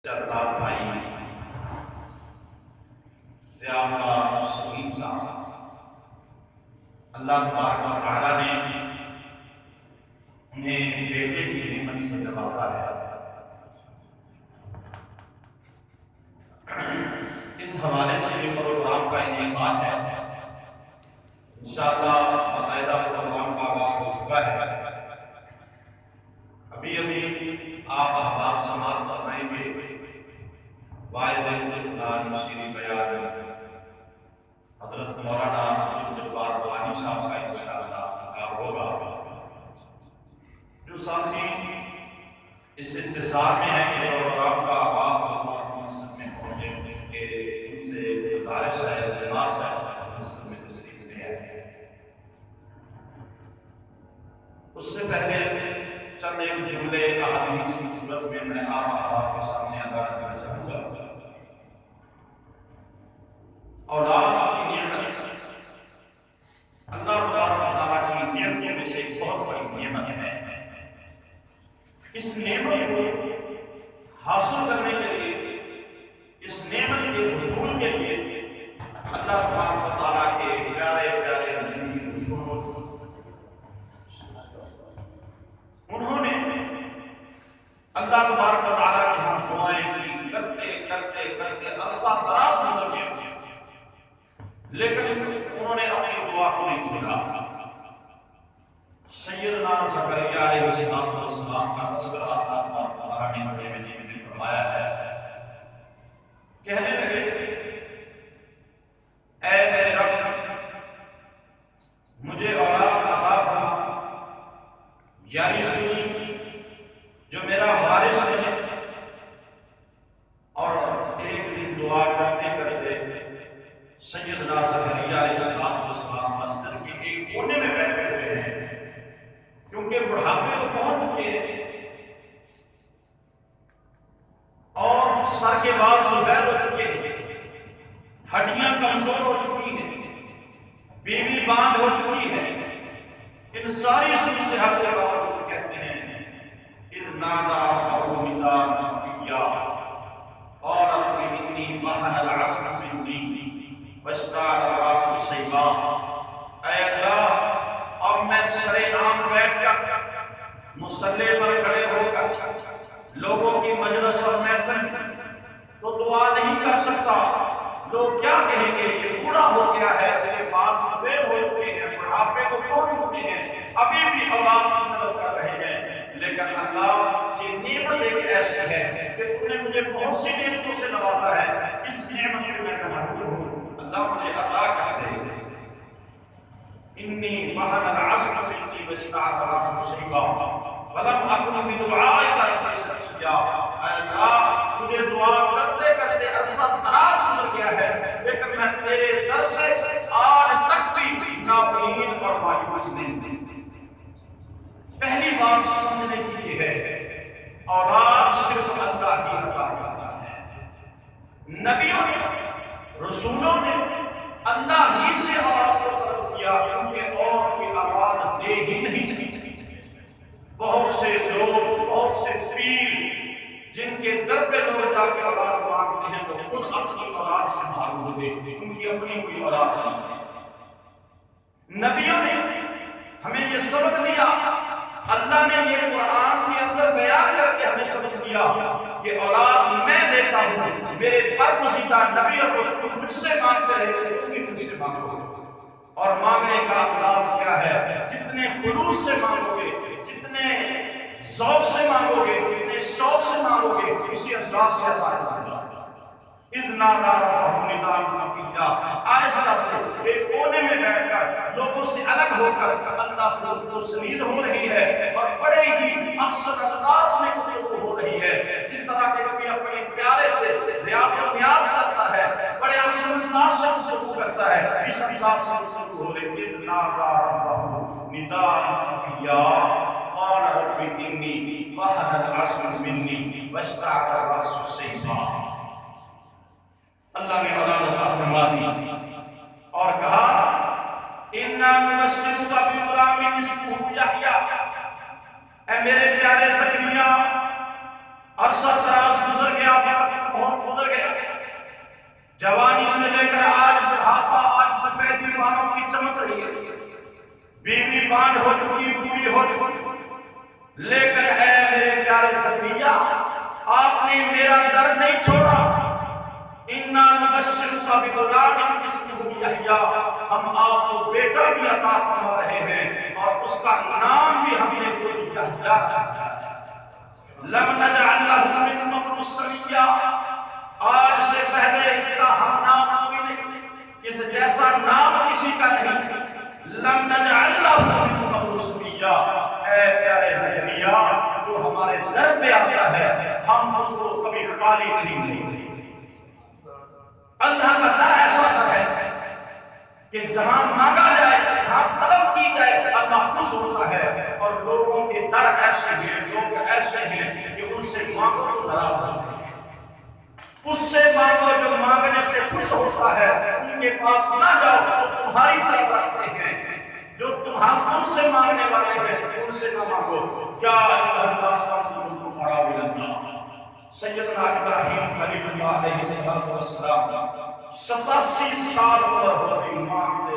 ساز بھائی زیادہ شہید صاحب اللہ تبارک و تعالیٰ نے انہیں بیٹے کی نعمت سے نوازا ہے۔ اس حوالے سے یہ پروگرام کا انعقاد ہے، انشاءاللہ باقاعدہ پروگرام کا آغاز ہو چکا ہے۔ ابھی آپ احباب سماعت فرمائیں گے واحد شکران شیریں بیان حضرت مولانا عبدالجبار روحانی صاحب کا انشاءاللہ خطاب ہوگا۔ جو ساتھی اس انتظار میں ہے کہ پروگرام کا آغاز اور مسجد میں پہنچے کہ ان سے گزارش ہے اجلاس ہے مسجد میں تشریف لے آئے۔ اس سے پہلے چند ایک جملے احادیث کی صورت میں آپ کے سامنے ادا کرنا چاہوں گا۔ اولاد کی نعمت اللہ تبارک و تعالیٰ کی نعمتوں میں سے ایک بہت بڑی نعمت ہے۔ اس نعمت کو حاصل کرنے کے لیے، اس نعمت کے حصول کے لیے اللہ تبارک و تعالیٰ کے پیارے پیارے نبی رسول انہوں نے اللہ تبارک و تعالیٰ کے ہاں دعائیں کی، کرتے کرتے کرتے عرصہ دراز گزر گیا، لیکن انہوں نے اپنی دعا کو نہیں چھوڑا۔ سیدنا زکریا علیہ السلام کا تذکرہ اللہ تبارک و تعالیٰ نے بڑے مجید میں فرمایا ہے۔ کہنے لگے اے میرے رب مجھے اولاد عطا فرما، یعنی جو میرا وارث ہے۔ اور ایک دن دعا کرتے کرتے سیدنا زکریا علیہ السلام مسجد کے ایک کونے میں بیٹھے ہوئے ہیں، کیونکہ بڑھاپے کو پہنچ چکے ہیں اور سر کے بال سفید ہو چکے ہیں، ہڈیاں کمزور ہو چکی ہیں، بیوی باندھ ہو چکی ہے۔ ان ساری صورتحال کے بعد کہتے ہیں اذ نادى ربه نداء خفيا قال رب اني وهن العظم مني واشتعل الراس شيبا۔ اے اللہ اب میں سرے عام بیٹھ کر مصلی پر کھڑے ہو کر لوگوں کی مجلس اور محفل تو دعا نہیں کر سکتا۔ لوگ کیا کہیں گے یہ بوڑھا ہو گیا ہے، اس کے بال سفید ہو چکے ہیں، بڑھاپے کو پہنچ چکے ہیں، ابھی بھی اولاد کی طلب کر رہے ہیں۔ لیکن اللہ کی نعمت ایک ایسی ہے کہ تم نے مجھے بہت سی نعمتوں سے نوازا ہے، اس نعمت سے میں محروم ہوں، اللہ مجھے عطا کر دے۔ انی وهن العظم مني واشتعل الراس شيبا ولم اكن بدعائك رب شقيا۔ اے اللہ مجھے دعا کرتے کرتے عرصہ دراز گزر گیا ہے، لیکن میں تیرے در سے آج تک بھی نا امید اور مایوس نہیں۔ پہلی بات سمجھنے کی یہ ہے اولاد صرف اللہ ہی عطا کرتا ہے۔ نبیوں نے، رسولوں نے اللہ ہی سے اولاد کو طلب کیا، کیونکہ اور کوئی اولاد دے ہی نہیں سکتی۔ بہت سے لوگ، بہت سے پیر جن کے در پہ لوگ جا کے اولاد مانگتے ہیں وہ خود اپنی اولاد سے محروم ہوتے، ان کی اپنی کوئی اولاد نہیں ہے۔ نبیوں نے ہمیں یہ سبق دیا، اللہ نے یہ قرآن کے اندر بیان کر کے ہمیں سبق دیا کہ اولاد میں دیتا ہوں، میرے پر مزیدہ نبی اور رسول مجھ سے مانگتے رہے تھے، تم بھی مجھ سے مانگو۔ اور مانگنے کا انداز کیا ہے؟ جتنے خلوص سے مانگو گے، جتنے ذوق سے مانگو گے، جتنے شوق سے مانگو گے، اسی انداز سے عطا ہوگا۔ اذ نادى ربه نداء خفيا، آہستہ سے ایک کونے میں بیٹھ کر لوگوں سے الگ ہو کر اللہ سے گفتگو ہو رہی ہے، اور بڑے ہی اکثر انداز میں گفتگو ہو رہی ہے، جس طرح کہ کوئی اپنے پیارے سے ریاض و نیاز کرتا ہے، بڑے اکثر انداز سے گفتگو کرتا ہے، اس انداز سے گفتگو ہو رہی ہے۔ اذ نادى ربه نداء خفيا قال رب اني وهن العظم مني واشتعل الراس شيبا۔ اللہ نے اولاد عطا فرما دی اور کہا اِنَّا نُبَشِّرُكَ بِغُلَامٍ اسْمُهُ يَحْيَىٰ۔ اے میرے پیارے زکریا عرصہ دراز گزر گیا، جوان ہو چکی، بوڑھی ہو چکی، لیکن اے میرے پیارے زکریا آپ نے میرا در نہیں چھوڑا۔ اِنَّا نُبَشِّرُكَ بِغُلَامٍ اسْمُهُ یحییٰ، ہم آپ کو بیٹا بھی عطا فرما رہے ہیں اور اس کا نام بھی ہم نے خود یحییٰ رکھا ہے۔ لَمْ نَجْعَلْ لَهُ مِن قَبْلُ سَمِيًّا، آج سے پہلے اس کا ہم نام کوئی نہیں، اس جیسا نام کسی کا نہیں۔ لَمْ نَجْعَلْ لَهُ مِن قَبْلُ سَمِيًّا، اے پیارے زکریا جو ہمارے در پہ آتا ہے ہم اس کو کبھی خالی نہیں دیں۔ اللہ کا در ایسا در ہے کہ جہاں مانگا جائے، جہاں طلب کی جائے اللہ خوش ہوتا ہے، اور لوگوں کے در ایسے ہیں، لوگ ایسے ہیں کہ ان سے مانگو تو ناراض ہوتے ہیں، اس سے مانگو جو مانگنے سے خوش ہوتا ہے، ان کے پاس نہ جاؤ تو تمہاری طرف رکھتے ہیں، جو تم سے مانگنے والے ہیں ان سے نہ مانگو۔ کیا سیدنا ابراہیم خلیل اللہ علیہ السلام 87 سال عمر ہوئی، مانگتے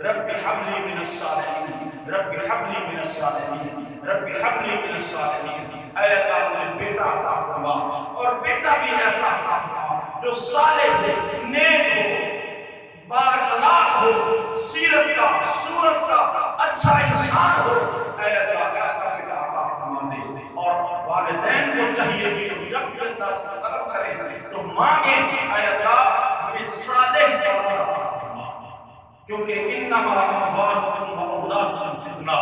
رب حب لی من الصالحین، رب حب لی من الصالحین، رب حب لی من الصالحین، اے اللہ مجھے بیٹا عطا فرما، اور بیٹا بھی ایسا عطا فرما جو صالح ہو، نیک ہو، بااخلاق ہو، سیرت کا، صورت کا اچھا انسان ہو، اے اللہ ایسا بیٹا عطا فرما دے۔ اور والدین کو چاہیے کہ جب بھی اللہ سے طلب کریں تو مانگیں اے اللہ ہمیں صالح اولاد عطا فرما، کیونکہ انما اموالکم واولادکم فتنہ،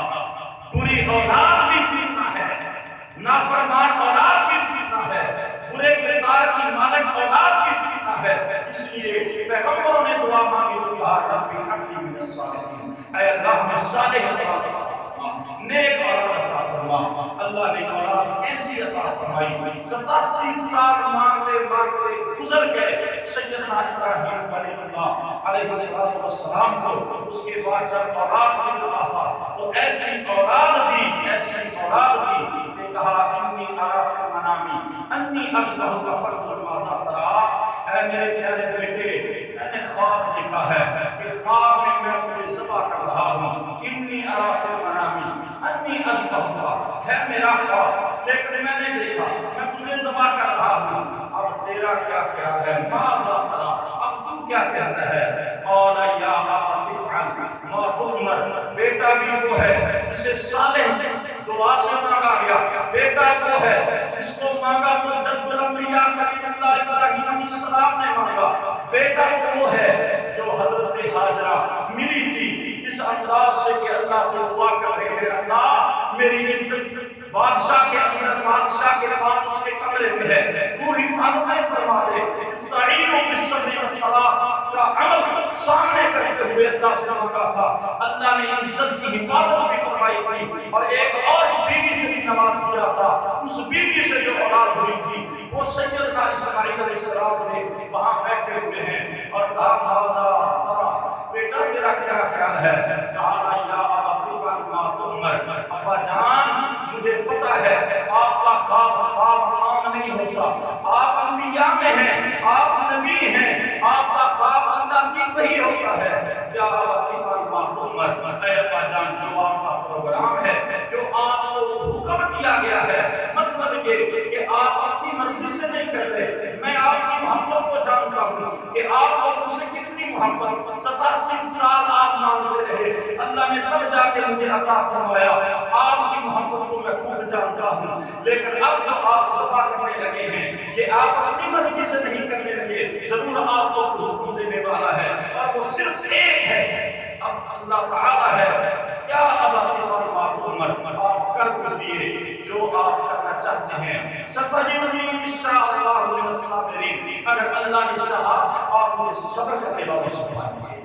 بری اولاد بھی فتنہ ہے، نافرمان اولاد بھی فتنہ ہے، برے کردار کی مالک اولاد بھی فتنہ ہے۔ اس لیے پیغمبروں نے دعا مانگی تو کہا رب حب لی من الصالحین، اے اللہ ہمیں صالح اولاد عطا فرما، نیک اولاد عطا فرما۔ اللہ نے اولاد کیسی عطا فرمائی، 87 سال مانگتے مانگتے گزر گئے سیدنا ابراہیم خلیل اللہ علیہ السلام کو۔ اس کے بعد جب اولاد سے نوازا تو ایسی اولاد دی، ایسی اولاد دی کہ کہا انی اری فی المنام انی اذبحک فانظر ماذا تری، اے میرے پیارے بیٹے میں نے خواب دیکھا ہے کہ خواب میں تجھے ذبح کر رہا ہوں، انی اری فی المنام انی اذبحک ہے میرا خواب، لیکن میں نے دیکھا میں تجھے ذبح کر رہا ہوں، اب تیرا کیا خیال ہے، ماذا تری، اب تو کیا کہتا ہے؟ قال یا ابت افعل ما تؤمر، بیٹا بھی وہ ہے جسے صالح دعا سے مانگا گیا، بیٹا وہ ہے جس کو مانگا تو جد الانبیاء خلیل اللہ ابراہیم علیہ السلام نے مانگا، بیٹا وہ ہے جو حضرت حاجرہ ملی تھی جس انداز سے کہ اللہ سے دعا کر رہے ہیں اللہ میری عزت بادشاہ کے اندر، بادشاہ کے پاس اس کے کمرے میں ہے، تو حفاظت فرما دے، استعینوا بالصبر والصلاۃ کا عمل سامنے کرتے ہوئے اللہ سے مانگا تھا۔ اللہ نے عزت کی حفاظت بھی فرمائی تھی، اور ایک اور بیوی سے بھی نواز دیا تھا، اس بیوی سے جو اولاد ہوئی تھی وہ سیدنا اسماعیل علیہ السلام تھے، وہاں بیٹھے ہوئے ہیں اور کہا ماذا بیٹا تیرا کیا خیال ہے؟ کہا یا ابت افعل ما تؤمر، ابا جان مجھے پتا ہے آپ کا خواب عام نہیں ہوتا، آپ انبیاء میں ہیں، آپ نبی ہیں، آپ کا خواب اللہ کی وحی ہوتا ہے، یا ابت افعل ما تؤمر، اے ابا جان جو آپ کا پروگرام ہے، جو آپ کو حکم دیا گیا ہے، مطلب یہ کہ آپ اپنی مرضی سے نہیں کرتے، میں آپ کی محبت کو جانتا ہوں کہ آپ کو مجھ سے کتنی محبت، 87 سال آپ مانگتے رہے، اللہ نے تب جا کے مجھے عطا فرمایا، آپ کی محبت کو میں خوب جانتا ہوں، لیکن اب جو آپ ذبح کرنے لگے ہیں کہ آپ اپنی مرضی سے نہیں کرنے لگے، ضرور آپ کو حکم دینے والا ہے اور وہ صرف ایک ہے، اب اللہ تعالی ہے، کیا ابت افعل ما تؤمر، آپ کر گزریے جو آپ کرنا چاہتے ہیں، ستجدنی انشاءاللہ من الصابرین، اگر اللہ نے چاہا آپ مجھے صبر کرنے والوں سے پائیں گے۔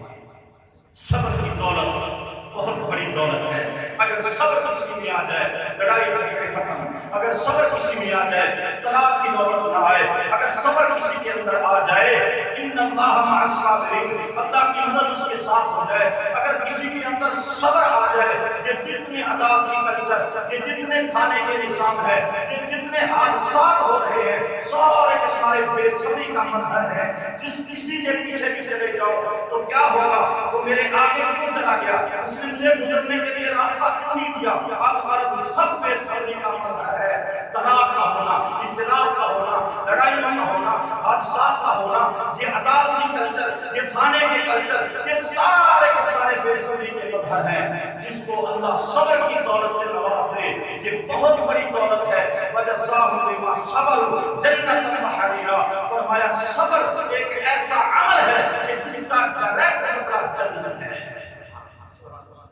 صبر کی دولت بہت بڑی دولت ہے، اگر صبر کسی میں آ جائے لڑائی جھگڑے ختم، اگر صبر کسی میں آ جائے طلاق کی نوبت نہ آئے، اگر صبر کسی کے اندر آ جائے ان اللہ مع الصابرین، اللہ کی مدد اس کے ساتھ ہو جائے، اگر کسی کے اندر صبر آ جائے، یہ جتنی عدالتی کلچر، یہ جتنے تھانے کے نظام ہے، یہ جتنے حادثات ہو رہے ہیں، سارے کے سارے بے صبری کا منظر ہے، جس کسی کے پیچھے بھی چلے جاؤ تو کیا ہوگا، وہ میرے آگے کیوں چلا گیا؟ مسلم سے گزرنے کے لیے راستہ کیوں نہیں دیا؟ الغرض سب سے صبر کا مظہر ہے طلاق کا ہونا، اختلاف کا ہونا، لڑائیوں کا ہونا، حادثات کا ہونا، یہ عدالتی کلچر، یہ تھانے کے کلچر، یہ سارے کے سارے بے صبری کے مظہر ہیں۔ جس کو اللہ صبر کی دولت سے نواز دے یہ بہت بڑی دولت ہے۔ وَجَزَاهُمْ بِمَا صَبَرُوا جَنَّةً وَحَرِيرًا، فرمایا صبر ایک ایسا عمل ہے کہ جس کا ڈائریکٹ مطلب جنت ہے۔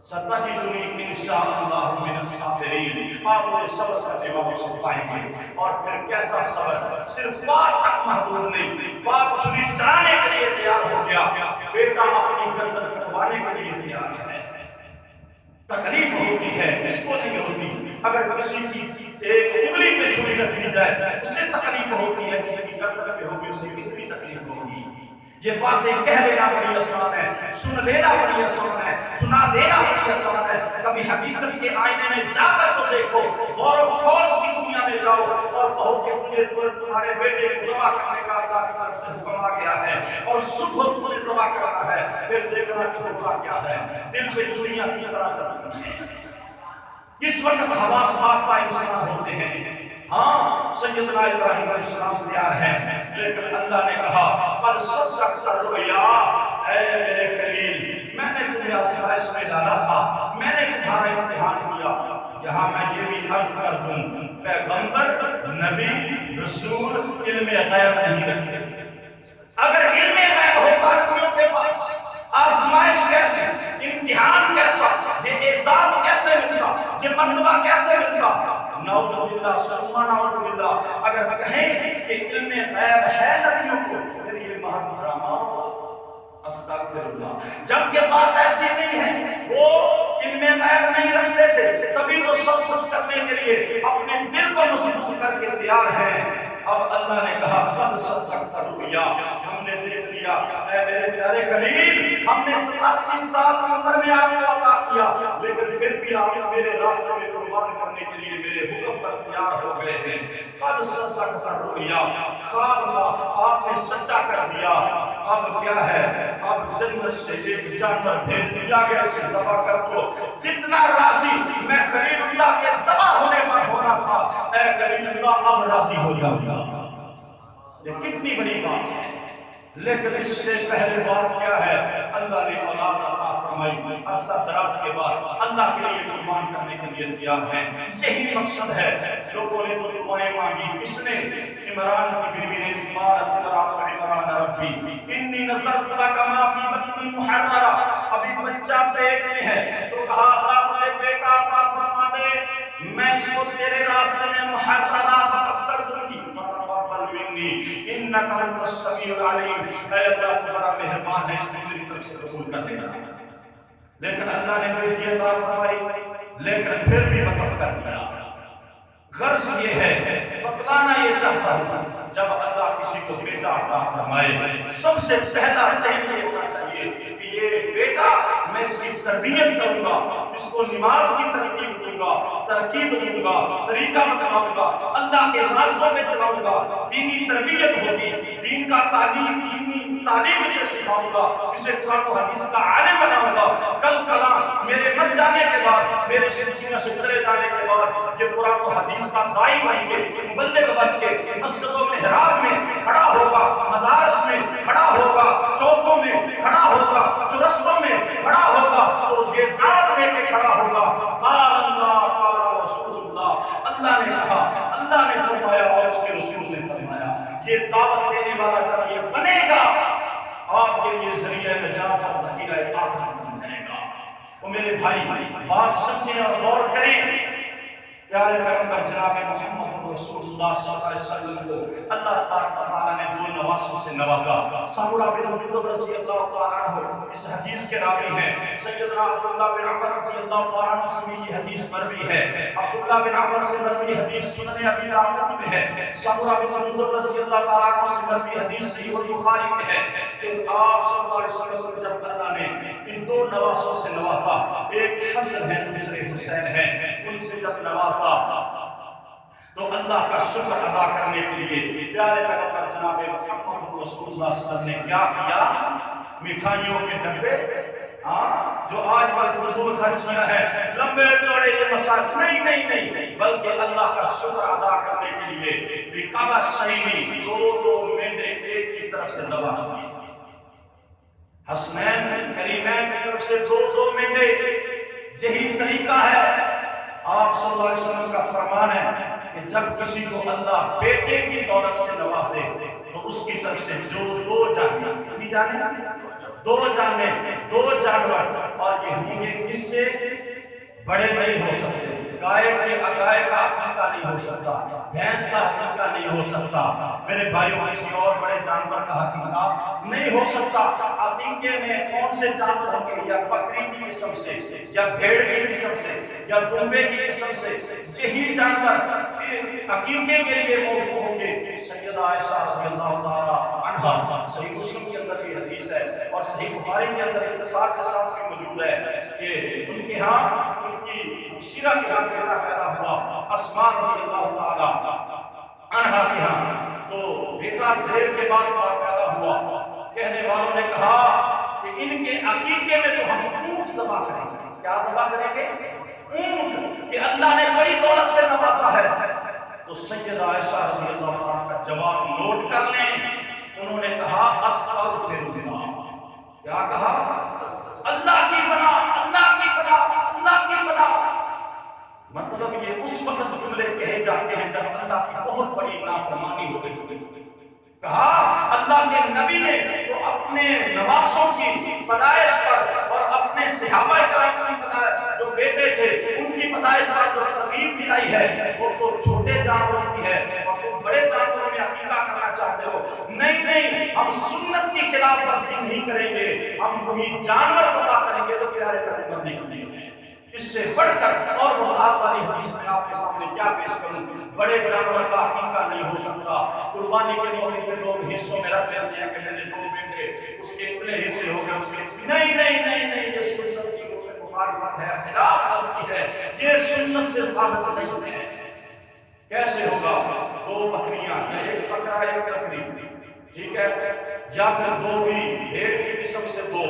سَتَجِدُنِي إِنْ شَاءَ اللَّهُ مِنَ الصَّابِرِينَ، آپ مجھے صبر کا جواب سے پائیں گے۔ اور پھر کیسا صبر؟ صرف بات تک محدود نہیں، بات چھری چلانے کے لیے تیار ہو گیا، بیٹا اپنی گردن کٹوانے کے لیے تیار ہے۔ تکلیف ہوتی ہے، کس کو نہیں ہوتی؟ اگر کسی کی ایک انگلی پہ چھری رکھ دی جائے اسے تکلیف ہوتی ہے، کسی کی گردن پہ ہوگی اسے کتنی تکلیف ہوگی؟ یہ باتیں کہہ لینا بڑی آسان ہے، سن لینا بڑی آسان ہے، سنا دینا بڑی آسان ہے۔ کبھی حقیقت کے آئینے میں جا کر تو دیکھو، غور و خوض کی دنیا میں جاؤ اور کہو کہ تجھے تمہارے بیٹے کو ذبح کرنے کا اللہ کی طرف سے حکم آ گیا ہے اور صبح تمہیں ذبح کرنا ہے، پھر دیکھنا کہ ہوگا کیا ہے، دل پہ چھریاں کس طرح چلتی ہیں۔ اس وقت حواس باختہ انسان ہوتے ہیں۔ ہاں سیدنا ابراہیم علیہ السلام تیار ہیں، لیکن اللہ نے کہا قد صدقت الرؤیا، اے میرے خلیل میں نے تمہیں آزمائش میں ڈالا تھا، میں نے تمہارا امتحان کیا۔ یہاں میں یہ بھی عرض کر دوں، پیغمبر نبی رسول علم غیب نہیں رکھتے۔ اگر علم غیب ہوتا نبیوں کے پاس آزمائش کیسے، امتحان کیسا، یہ اعزاز کیسے ملتا، یہ مرتبہ کیسے ملتا؟ نعوذ باللہ ثم نعوذ باللہ۔ اگر کہیں کہ علم غیب ہے نبیوں کو پھر یہ محض ڈرامہ استغفر اللہ۔ جب کہ بات ایسی نہیں ہے، وہ علم غیب نہیں رکھتے تھے، تبھی تو سب کچھ کرنے کے لیے اپنے دل کو مضبوط کر کے تیار ہیں۔ اب اللہ نے کہا قد صدقت الرؤیا، ہم نے دیکھ لیا اے میرے پیارے خلیل، ہم نے 87 سال کی عمر میں آپ کو عطا کیا، لیکن پھر بھی آپ میرے راستے میں قربان کرنے کے لیے میرے حکم پر تیار ہو گئے ہیں۔ قد صدقت الرؤیا، خواب تھا آپ نے سچا کر دیا، اب کیا ہے؟ اب جنت سے ایک جانور بھیج دیا گیا، اسے ذبح کر دو، جتنا راضی میں خلیل اللہ کے ذبح ہونے پر ہونا تھا، اے خلیل اللہ اب راضی ہو جاؤ۔ یہ کتنی بڑی بات ہے، لیکن اس سے پہلے بات کیا ہے؟ اللہ نے اولاد عطا فرمائی، عرصہ دراز کے بعد اللہ کے لیے قربان کرنے کے لیے تیار ہیں۔ یہی مقصد ہے۔ لوگوں نے تو دعائیں مانگی، کس نے؟ عمران کی بیوی نے قالت عمران ربی انی نذرت لک ما فی بطنی محررا، ابھی بچہ پیٹ میں ہے تو کہا اللہ مجھے بیٹا عطا فرما دے، میں اس کو تیرے راستے میں محررا وقف کر دوں گی، فتقبل منی انک انت السمیع العلیم، اے اللہ تو بڑا مہربان ہے، اس کو میری طرف سے قبول کر لینا۔ لیکن اللہ نے بیٹی عطا فرمائی، لیکن پھر بھی وقف کر دیا۔ غرض یہ ہے، بتلانا یہ چاہتا ہوں، جب اللہ کسی کو بیٹا عطا فرمائے سب سے پہلا ذہن یہ ہونا چاہیے کہ یہ بیٹا میں اس کی تربیت کروں گا، اس کو نماز کی ترتیب دوں گا، ترکیب دوں گا، طریقہ بتلاؤں گا، اللہ کے راستوں میں چلاؤں گا، دینی تربیت ہوگی، دین کا تعلیم، دینی تعلیم سے سکھاؤں گا، اسے قرآن و حدیث کا عالم بناؤں گا۔ کل کلام میرے مر جانے کے بعد، میرے سے دنیا سے چلے جانے کے بعد یہ قرآن و حدیث کا داعی بن کے، مبلغ بن کے مسجد و محراب میں کھڑا ہوگا، مدارس میں کھڑا ہوگا، چوکوں میں کھڑا ہوگا، چرستوں میں کھڑا ہوگا، تو یہ دعوت لے کے کھڑا ہوگا، قال اللہ قال رسول اللہ، اللہ نے کہا، اللہ نے فرمایا اور اس کے رسول نے فرمایا۔ یہ دعوت دینے والا جب یہ بنے گا آپ کے لیے ذریعہ نجات اور ذخیرہ آخرت بن جائے گا۔ تو میرے بھائی بات سمجھیں اور غور کریں، پیارے پیغمبر جناب محمد رسول اللہ صلی اللہ علیہ وسلم کو اللہ تعالیٰ نے دو نوازوں سے نوازا۔ سمورہ بن جندب رضی اللہ تعالیٰ عنہ اس حدیث کے راوی ہیں، سیدنا عبداللہ بن عمر رضی اللہ تعالیٰ عنہ سے یہ حدیث مروی ہے، عبداللہ بن عمر سے مروی حدیث سنن ابی داؤد میں ہے، سمورہ بن جندب رضی اللہ تعالیٰ عنہ سے مروی حدیث صحیح البخاری میں ہے کہ آپ صلی اللہ علیہ وسلم کو جب اللہ نے ان دو نوازوں سے نوازا، ایک حسن ہے دوسرے حسین ہے، ان سے جب نوازا تو اللہ کا شکر ادا کرنے کے لیے پیارے پیغمبر جناب محمد رسول اللہ صلی اللہ علیہ وسلم نے کیا کیا؟ مٹھائیوں کے ڈبے ہاں جو آج کل فضول خرچیاں ہیں، لمبے چوڑے یہ مسائل نہیں، بلکہ اللہ کا شکر ادا کرنے کے لیے بھی کعبہ شریف دو مینڈے ایک کی طرف سے دبا دی، حسنین کریمین کی طرف سے دو مینڈے، یہی طریقہ ہے۔ آپ صلی اللہ علیہ وسلم کا فرمان ہے کہ جب کسی کو اللہ بیٹے کی دولت سے نوازے تو اس کی طرف سے جو دو جانور اور یہ ہوں گے کس سے؟ بڑے نہیں ہو سکتے، گائے کا عقیقہ نہیں ہو سکتا، بھینس کا عقیقہ نہیں ہو سکتا، میرے بھائیوں کسی اور بڑے جانور کا عقیقہ نہیں ہو سکتا۔ عقیقے میں کون سے جانور ہوں گے؟ یا بکری کی قسم سے، یا بھیڑ کی قسم سے، یا دمبے کی قسم سے، یہی جانور عقیقے کے لیے موضوع ہوں گے۔ سیدہ عائشہ رضی اللہ تعالی عنہا، صحیح مسلم کے اندر بھی حدیث ہے اور صحیح بخاری کے اندر اختصار کے ساتھ بھی موجود ہے کہ ان کے ہاں ان کی شیرہ کے ہاں بیٹا پیدا ہوا اسماء رضی اللہ تعالی عنہا کے ہاں، تو بیٹا دیر کے بعد پیدا ہوا۔ کہنے والوں نے کہا کہ ان کے عقیقے میں تو ہم اونٹ ذبح کریں گے۔ کیا ذبح کریں گے؟ اونٹ، کہ اللہ نے بڑی دولت سے نوازا ہے۔ تو سیدہ عائشہ رضی اللہ عنہ کا جواب نوٹ کر لیں، انہوں نے کہا استغفر اللہ۔ کیا کہا؟ اللہ کی پناہ، اللہ کی پناہ، اللہ کی پناہ۔ مطلب یہ اس وقت جملے کہے جاتے ہیں جب اللہ کی بہت بڑی نافرمانی ہو گئی۔ کہا اللہ کے نبی نے تو اپنے نواسوں کی پیدائش پر اور اپنے صحابہ کرام کی جو بیٹے تھے ان کی پیدائش پر جو ترغیب دلائی ہے وہ تو چھوٹے جانوروں کی ہے، اور تم بڑے جانوروں میں عقیقہ کرنا چاہتے ہو۔ نہیں، ہم سنت کی خلاف ورزی نہیں کریں گے، ہم وہی جانور ذبح کریں گے تو پیارے پیغمبر نے کہا۔ اس سے بڑھ کر اور وضاحت والی حدیث میں آپ کے سامنے کیا پیش کروں؟ بڑے جانور کا عقیقہ نہیں ہو سکتا۔ قربانی کے موقع پہ لوگ حصوں میں رکھ لیتے ہیں کہ میں نے 2 بیٹے، اس کے اتنے حصے ہو گئے، اس کے نہیں، یہ سنت کی مخالفت ہے، خلاف ہوتی ہے، یہ سنت سے ثابت نہیں ہے۔ کیسے ہوگا؟ 2 بکریاں، ایک بکرا ایک بکری، ٹھیک ہے، یا پھر 2 ہی بھیڑ کی قسم سے 2،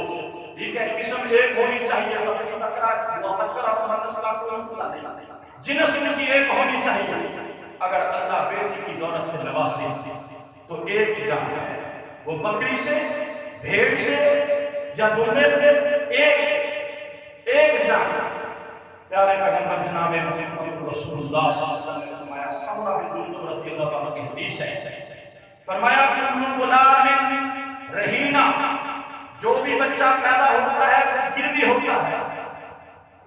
ٹھیک ہے، قسم ایک ہونی چاہیے، بکری بکرا مذکر اور مؤنث کا کوئی مسئلہ نہیں، جنس کی ایک ہونی چاہیے۔ اگر اللہ بیٹی کی دولت سے نوازے تو ایک جان جائے، وہ بکری سے، بھیڑ سے یا دمبے سے ایک جان جائے۔ پیارے پیغمبر جناب محمد رسول اللہ صلی اللہ علیہ وسلم نے فرمایا، سمرہ بن جندب رضی اللہ عنہ کی حدیث ہے، فرمایا کل غلام رہینہ، جو بھی بچہ پیدا ہوتا ہے وہ گروی ہوتا ہے،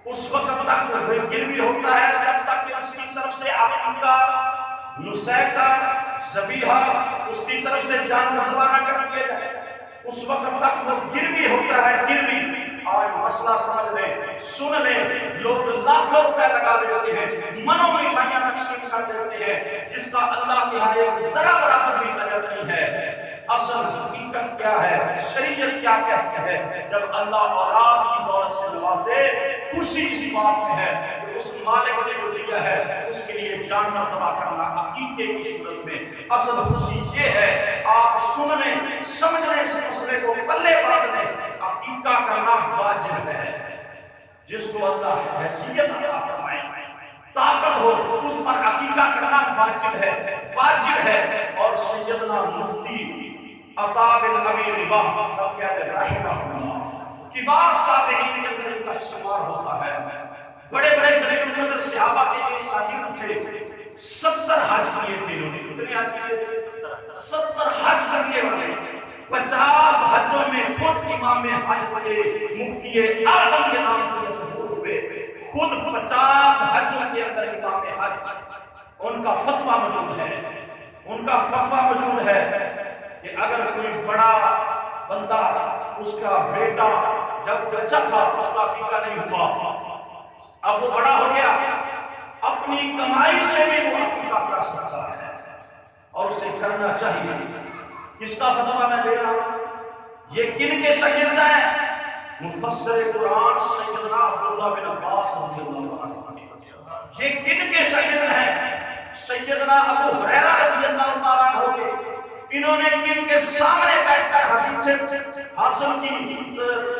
اس وقت تک وہ گروی ہوتا ہے جب تک کہ اس کی طرف سے عقیقہ، نسیکہ، ذبیحہ، اس کی طرف سے جانور ذبح نہ کر دیا جائے، اس وقت تک وہ گروی ہوتا ہے، گروی۔ آج مسئلہ سمجھ لیں، سن لیں، لوگ لاکھوں روپے لگا دیتے ہیں، منوں مٹھائیاں تقسیم کر دیتے ہیں، جس کا اللہ کے ہاں ایک ذرا برابر بھی اجر نہیں ہے۔ اصل حقیقت کیا ہے؟ شریعت کیا کہتی ہے؟ جب اللہ اولاد کی دولت سے نوازے، خوشی اس بات میں ہے کہ اس مالک نے جو دیا ہے اس کے لیے جانور ذبح کرنا عقیقے کی صورت میں۔ اصل خوشی یہ ہے، آپ سن لیں، سمجھ لیں، اس مسئلے کو پلے باندھ لیں، عقیقہ کرنا واجب ہے۔ جس کو اللہ حیثیت عطا فرمائے، طاقت ہو، اس پر عقیقہ کرنا واجب ہے۔ اور سیدنا مفتی عطا بن ابی رباح صاحب کہتے ہیں رحمہ اللہ، کبار تابعین کے اندر ان کا شمار ہوتا ہے، بڑے جلیل القدر صحابہ کے جو شاگرد تھے، 70 حج کیے تھے انہوں نے۔ کتنے حج کیے تھے؟ 70 حج کرنے والے، 50 حجوں میں خود امام حج تھے، مفتی اعظم کے نام سے مشہور ہوئے، خود 50 حجوں کے اندر امام حج، ان کا فتویٰ موجود ہے کہ اگر کوئی بڑا بندہ، اس کا بیٹا جب وہ بچہ تھا تو اس کا عقیقہ نہیں ہوا، اب وہ بڑا ہو گیا، اپنی کمائی سے بھی وہ عقیقہ کر سکتا ہے اور اسے کرنا چاہیے۔ کس کا فتویٰ میں دے رہا ہوں؟ یہ کن کے شاگرد ہیں؟ مفسر قرآن سیدنا عبداللہ بن عباس رضی اللہ عنہ۔ یہ کن کے شاگرد ہیں؟ سیدنا ابو ہریرہ رضی اللہ عنہ کے۔ انہوں نے کن کے سامنے بیٹھ کر حدیث سے حاصل کی،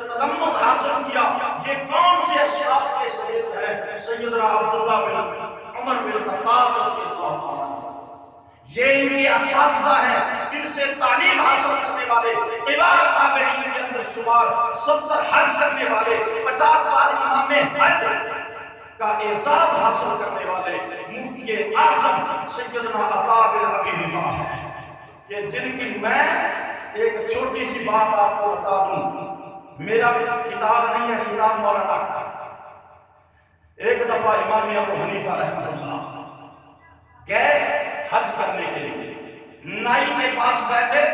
تلمذ حاصل کیا، یہ کون سے اشخاص کے شریف ہیں؟ سیدنا عبداللہ بن عمر بن خطاب رضی اللہ عنہ، یہ ان کے اساتذہ ہیں، ان سے تعلیم حاصل کرنے والے، کبار تابعین کے اندر شمار، 70 حج کرنے والے، 50 سال امام حج کا اعزاز حاصل کرنے والے مفتی اعظم سیدنا عطا بن ابی رباح ہیں، کہ جن کی میں ایک چھوٹی سی بات آپ کو بتا دوں، میرا کتاب نہیں ہے، کتاب مولانا کا۔ ایک دفعہ امام ابو حنیفہ رحمہ اللہ گئے حج کرنے کے لیے، نائی کے پاس بیٹھے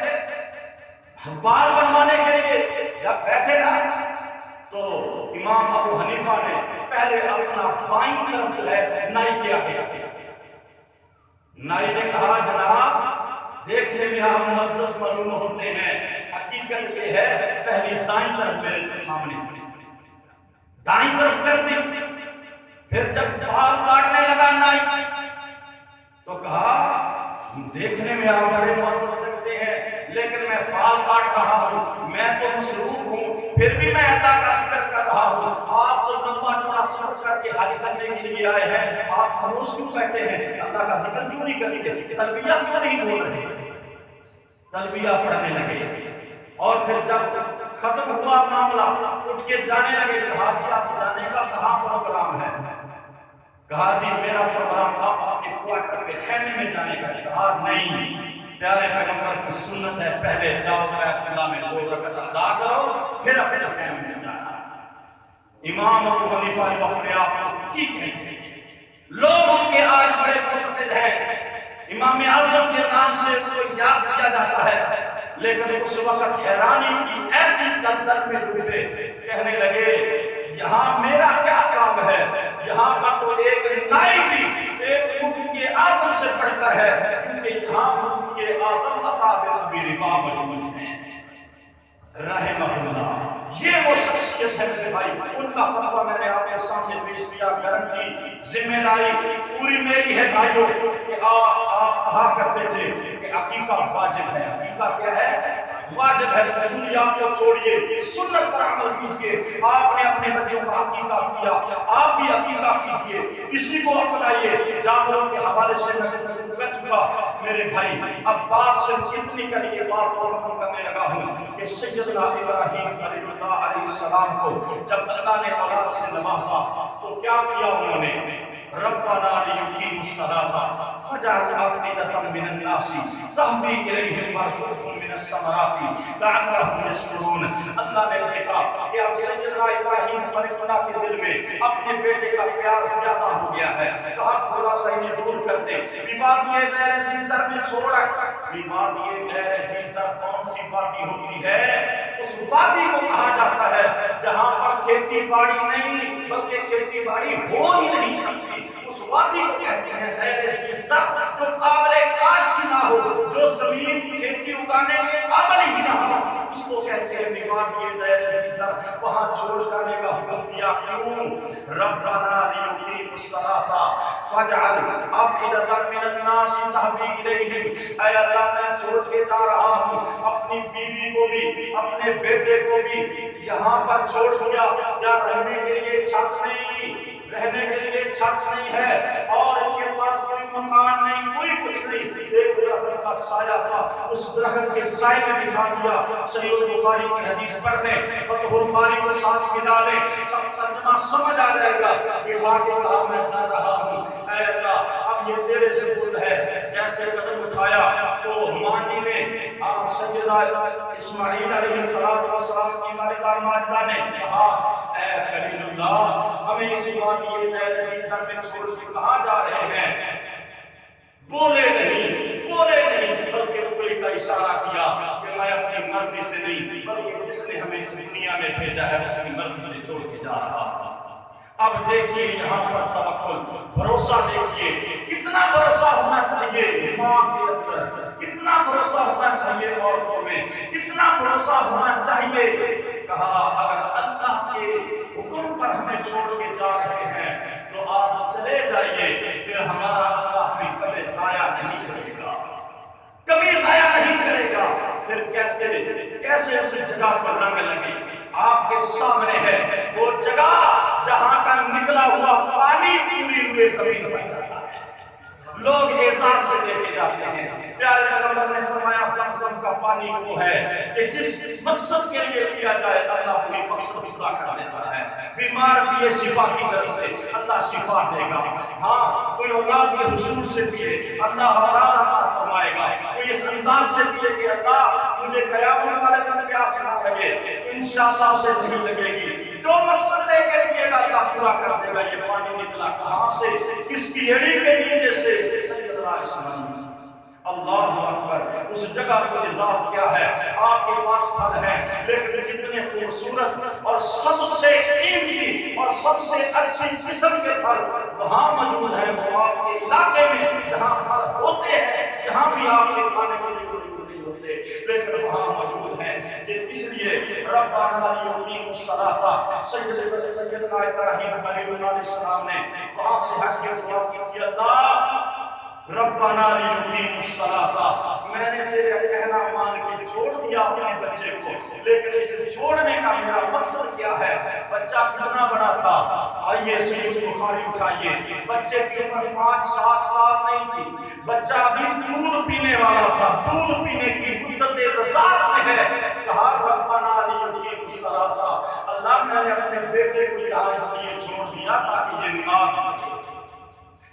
بال بنوانے کے لیے، جب بیٹھے نا تو امام ابو حنیفہ نے پہلے اپنا بائیں طرف جو ہے نائی کے آگے، نائی نے کہا جناب دیکھنے میں آپ معزز معلوم ہوتے ہیں، حقیقت یہ ہے پہلی دائیں طرف میرے سامنے، دائیں طرف کر دی، پھر جب بال کاٹنے لگا نائی تو کہا دیکھنے میں آپ بڑے معزز لگتے ہیں، لیکن میں بال کاٹ رہا ہوں، میں تو مصروف ہوں، پھر بھی میں اللہ کا ذکر کر رہا ہوں، آپ تو لمبا چوڑا سفر کر کے حج کرنے کے لیے آئے ہیں، آپ خاموش کیوں بیٹھے ہیں؟ اللہ کا ذکر کیوں نہیں کرتے؟ تلبیہ کیوں نہیں بول رہے؟ تلبیہ پڑھنے لگے، اور پھر جب ختم ہوا معاملہ اٹھ کے جانے لگے، کہا کہ آپ جانے کا کہاں پروگرام ہے؟ کہا جی میرا پروگرام آپ اپنے کوارٹر پہ خیمے میں جانے کا۔ کہا نہیں، پیارے پیغمبر کی سنت ہے پہلے جاؤ بیت اللہ میں 2 رکعت ادا کرو، پھر اپنے خیمے میں جانا۔ امام ابو حنیفہ نے اپنے آپ کو فقیہ کہتے ہیں، لوگ ان کے آج بڑے معتقد ہیں، امام اعظم کے نام سے اس کو یاد کیا جاتا ہے، لیکن اس وقت حیرانی کی ایسی زلزل میں ڈوبے، کہنے لگے یہاں میرا کیا کام ہے؟ یہاں کا تو ایک نائی بھی ایک مفتی اعظم سے پڑھتا ہے، کیونکہ یہاں مفتی اعظم عطا بن ابی رباح موجود ہیں رحمہ اللہ۔ یہ وہ شخصیت ہے میرے بھائی، ان کا فتویٰ میں نے آپ کے سامنے پیش کیا، گھر کی ذمہ داری پوری میری ہے بھائیوں، کہ آپ کہا کرتے تھے کہ عقیقہ واجب ہے۔ عقیقہ کیا ہے؟ واجب ہے۔ فضولیات کو چھوڑیے، سنت پر عمل کیجیے۔ آپ نے اپنے بچوں کا عقیقہ کیا، آپ بھی عقیقہ کیجیے، کسی کو اپنائیے۔ جانوروں کے حوالے سے میں گفتگو کر چکا میرے بھائی، اب بات سے اتنی کر کے بات کو ختم کرنے لگا ہوں کہ سیدنا ابراہیم علیہ السلام کو جب اللہ نے اولاد سے نوازا تو کیا کیا انہوں نے؟ ربنا لیقیموا الصلاۃ فاجعل افئدۃ من الناس تهوی الیہم وارزقهم من الثمرات لعلهم یشکرون۔ اللہ نے دیکھا کہ اب سیدنا ابراہیم خلیل اللہ کے دل میں اپنے بیٹے کا پیار زیادہ ہو گیا ہے، کہا تھوڑا سا انہیں دور کرتے، وادی غیر ذی زرع میں چھوڑا۔ وادی غیر ذی زرع کون سی وادی ہوتی ہے؟ اس وادی کو کہا جاتا ہے جہاں پر کھیتی باڑی نہیں بلکہ کھیتی باڑی ہو ہی نہیں سکتی، اس وادی کو کہتے ہیں غیر ذی زرع، جو قابل کاشت نہ ہو، جو زمین کھیتی اگانے کے قابل ہی نہ ہو، اس کو کہتے ہیں وادی غیر ذی زرع۔ وہاں چھوڑ جانے کا حکم دیا، کیوں؟ ربنا لیقیموا الصلاۃ فاجعل افئدۃ من الناس تهوی الیہم۔ اے اللہ میں چھوڑ کے جا رہا ہوں، اپنی بیوی کو بھی اپنے بیٹے کو بھی یہاں پر چھوڑ دیا، جہاں رہنے کے لیے چھت نہیں، رہنے کے لیے چھت نہیں ہے، اور ان کے پاس کوئی مکان نہیں، کوئی کچھ نہیں، ایک درخت کا سایہ تھا، اس درخت کے سائے میں بٹھا دیا۔ صحیح البخاری کی حدیث پڑھ لیں، فتح الباری کو ساتھ ملا لیں، سب ترجمہ سمجھ آ جائے گا۔ بٹھا کے کہا میں جا رہا ہوں، اے اللہ اب یہ تیرے سپرد ہے۔ جیسے قدم اٹھایا تو ماں جی نے سیدنا اسماعیل علیہ السلام کی والدہ ماجدہ نے کہا اے خلیل اللہ ہمیں اسی وادی غیر ذی زرع میں چھوڑ کے کہاں جا رہے ہیں؟ بولے نہیں بلکہ انگلی کا اشارہ کیا کہ میں اپنی مرضی سے نہیں بلکہ جس نے ہمیں اس دنیا میں بھیجا ہے اس کی مرضی سے چھوڑ کے جا رہا ہوں۔ اب دیکھیے یہاں پر توکل، بھروسہ دیکھیے، کتنا بھروسہ ہونا چاہیے ماں کے اندر، کتنا بھروسہ ہونا چاہیے عورتوں میں، کتنا بھروسہ ہونا چاہیے۔ کہا اگر اللہ کے حکم پر ہمیں چھوڑ کے جا رہے ہیں تو آپ چلے جائیے، پھر ہمارا اللہ ہمیں کبھی ضائع نہیں کرے گا، کبھی ضائع نہیں کرے گا۔ پھر کیسے کیسے اسے جگہ پر رنگ لگی؟ آپ کے سامنے ہے وہ جگہ جہاں کا نکلا ہوا پانی پوری ہوئے زمین پر جاتا ہے، لوگ احساس سے لے کے جاتے ہیں۔ پیارے پیغمبر نے فرمایا زمزم کا پانی وہ ہے کہ جس مقصد کے لیے پیا جائے اللہ وہی مقصد پورا کر دیتا ہے۔ بیمار پیے شفا کی طرف سے اللہ شفا دے گا، ہاں کوئی اولاد کے حصول سے پیے اللہ اولاد عطا فرمائے گا، کوئی اس انداز سے پیے کہ اللہ مجھے قیامت والے دن پیاس نہ لگے، انشاءاللہ اسے نہیں لگے گی، جو مقصد لے کے پیے گا اللہ پورا کر دے گا۔ یہ پانی نکلا کہاں سے؟ کس کی ایڑی کے نیچے سے؟ سیدنا عیسیٰ۔ اللہ اکبر، اس جگہ کا اعزاز کیا ہے؟ آپ کے پاس پھل ہے لیکن کتنے خوبصورت اور سب سے قیمتی اور سب سے اچھی قسم کے پھل وہاں موجود ہے، وہ آپ کے علاقے میں جہاں پھل ہوتے ہیں، جہاں بھی آپ کے کھانے کے لیے نہیں ہوتے لیکن وہاں موجود ہیں۔ اس لیے ربنا لیقیموا الصلاۃ، سیدنا ابراہیم خلیل علیہ السلام نے وہاں سے ہٹ کے دعا کی تھی، اللہ ربنا لیقیموا الصلاۃ، میں نے تیرے کہنا مان کے چھوڑ دیا اپنے بچے کو، لیکن اس چھوڑنے کا میرا مقصد کیا ہے؟ بچہ کتنا بڑا تھا؟ آئیے صحیح بخاری اٹھائیے، بچے کی عمر 5-7 سال نہیں تھی، بچہ ابھی دودھ پینے والا تھا، دودھ پینے کی مدت رضاعت میں ہے، کہا ربنا لیقیموا الصلاۃ، اللہ میں نے اپنے بیٹے کو یہاں اس لیے چھوڑ دیا تاکہ یہ نماز پڑھے،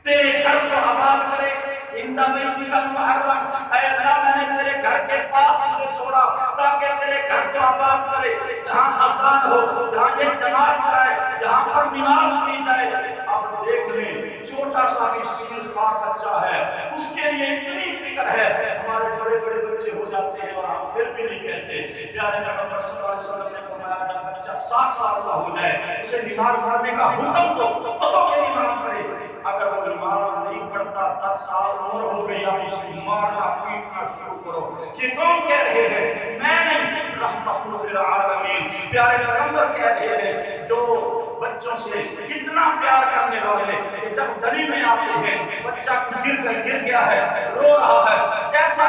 تیرے گھر کو آباد کرے، اندہ بیتی کا محرم، اے اللہ میں نے تیرے گھر کے پاس اسے چھوڑا تاکہ تیرے گھر کو آباد کرے، جہاں آسان ہو، جہاں یہ جماعت کرائے، جہاں پر نماز پڑھی جائے۔ اب دیکھ لیں چھوٹا سا بھی سیل خار بچہ ہے، اس کے لیے اتنی فکر ہے، ہمارے بڑے بڑے بچے ہو جاتے ہیں اور ہم پھر بھی نہیں کہتے۔ پیارے پیغمبر صلی اللہ علیہ وسلم نے فرمایا جب بچہ 7 سال کا ہو جائے اسے نماز پڑھنے کا حکم دو کہ نماز پڑھے، اگر وہ نماز نہیں پڑھتا 10 سال عمر ہو گئی آپ اسے مارنا پیٹنا شروع کرو، یہ کون کہہ رہے ہیں؟ میں نہیں، رحمت للعالمین، پیارے پیغمبر کہہ رہے ہیں جو بچوں سے کتنا پیار کرنے والے کہ جب گلی میں آتے ہیں بچہ گر گیا ہے، رو رہا ہے، جیسا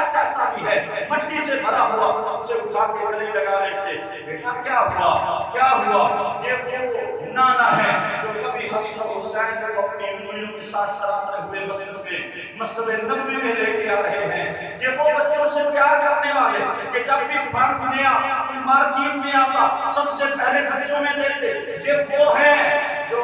بھی ہے، مٹی سے بھرا ہوا، اسے اٹھا کے گلے لگا رہے تھے، بیٹا کیا ہوا کیا ہوا؟ یہ وہ نانا ہے جو کبھی حسن حسین کو اپنی انگلیوں کے ساتھ چلاتے ہوئے مسجد نبوی میں لے کے آ رہے ہیں، یہ وہ بچوں سے پیار کرنے والے کہ جب بھی پھل نیا مارکیٹ میں آتا سب سے پہلے بچوں میں دیتے، یہ وہ ہیں جو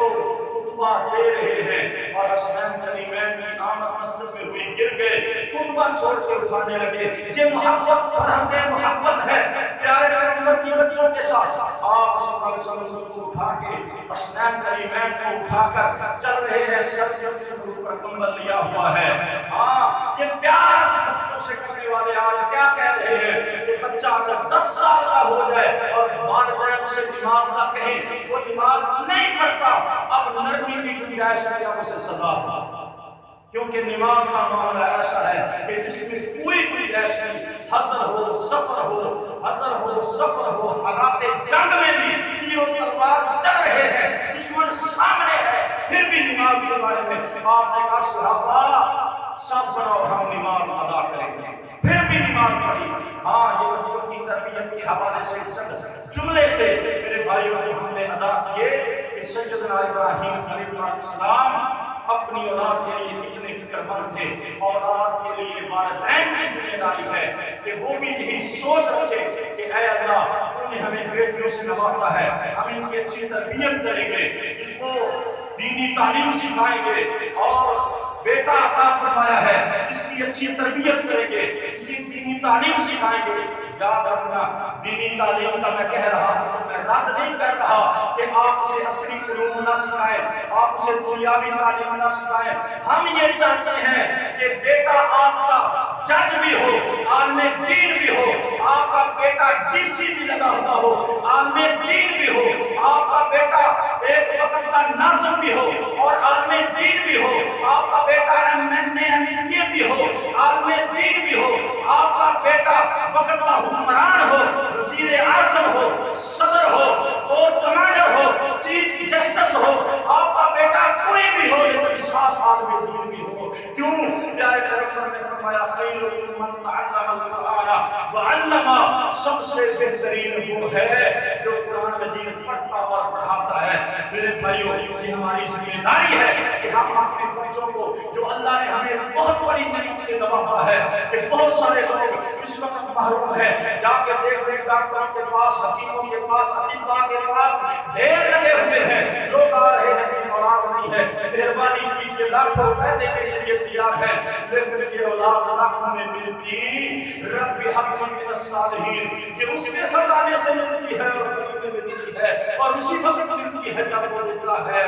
خطبہ دے رہے ہیں اور حسنین کریمین کی آمد مسجد میں ہوئی، گر گئے، خطبہ چھوڑ کے اٹھانے لگے، یہ محبت فرحت محبت ہے پیارے پیغمبر کی بچوں کے ساتھ۔ آپ صلی اللہ علیہ وسلم اس کو اٹھا کے حسنین کریمین کو اٹھا کر چل رہے ہیں، سر سے اوپر کمبل لیا ہوا ہے۔ ہاں یہ پیار بچوں سے کرنے والے آج کیا کہہ رہے ہیں کہ بچہ جب 10 سال کا ہو جائے اور والدین اسے نماز نہ کہیں، وہ نماز نہیں پڑھتا، اب نرمی کی گنجائش ہے اب اسے سزا، کیونکہ نماز کا معاملہ ایسا ہے کہ جس میں کوئی گنجائش نہیں، حضر ہو سفر ہو حالات جنگ میں بھی تیر و تلوار چل رہے ہیں، دشمن سامنے ہے، پھر بھی نماز کے بارے میں آپ نے کہا صحابہ سب بناؤ ہم نماز ادا کریں گے، پھر بھی نماز پڑھی۔ ہاں یہ بچوں کی تربیت کے حوالے سے جملے تھے میرے بھائیوں جو ہم نے ادا کیے کہ سیدنا ابراہیم خلیل علیہ السلام اپنی اولاد کے لیے کتنے فکر مند تھے، اولاد کے لیے والدین کی ذمہ داری ہے کہ وہ بھی یہی سوچ رکھے کہ اے اللہ تم نے ہمیں بیٹیوں سے نوازا ہے، ہم ان کی اچھی تربیت کریں گے، اس کو دینی تعلیم سکھائیں گے اور بیٹا عطا فرمایا ہے اس کی اچھی تربیت کریں گے، اس کی دینی تعلیم سکھائیں گے۔ یاد رکھنا دینی تعلیم کا میں کہہ رہا ہوں، میں رد نہیں کر رہا کہ آپ اسے عصری علوم نہ سکھائیں، آپ اسے دنیاوی تعلیم نہ سکھائیں، ہم یہ چاہتے ہیں کہ بیٹا آپ کا جج بھی ہو، عالم دین بھی ہو، آپ کا بیٹا ڈی سی بھی لگا ہوا ہو، عالم دین بھی ہو، آپ کا بیٹا ایک وقت کا ناظم بھی ہو اور عالم دین بھی ہو، آپ کا بیٹا MNA بھی ہو، عالم دین بھی ہو، آپ کا بیٹا وقت کا حکمران ہو، وزیر اعظم ہو، صدر ہو اور کمانڈر ہو، چیف جسٹس ہو، آپ کا بیٹا کوئی بھی ہو لیکن ساتھ عالم دین بھی ہو۔ کیوں؟ پیارے پیغمبر نے فرمایا خیرکم من تعلم القرآن وعلم، سب سے بہترین وہ ہے جو قرآن مجید پڑھتا اور پڑھاتا ہے۔ میرے بھائیوں، یہ ہماری ذمہ داری ہے کہ ہم اپنے بچوں کو، جو اللہ نے ہمیں بہت بڑی نعمت سے نوازا ہے کہ بہت سارے لوگ اس وقت محروم ہیں، جا کے دیکھ لیں ڈاکٹروں کے پاس، حکیموں کے پاس، اطباء کے پاس ڈھیر لگے ہوئے ہیں، لوگ آ رہے ہیں کہ اولاد نہیں ہے، مہربانی کیجیے، لاکھوں روپے دینے کے لیے تیار ہے، لیکن یہ اولاد لاکھوں میں ملتی رب حق من الصالحین، کہ اس کے خزانے سے ملتی ہے اور فریضے میں ملتی ہے، اور اسی وقت ملتی ہے جب وہ دیتا ہے،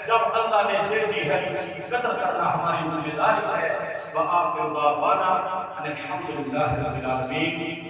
جب اللہ نے دے دی ہے اس کی قدر کرنا ہماری ذمہ داری ہے۔ وآخر دعوانا ان الحمد للہ رب العالمین۔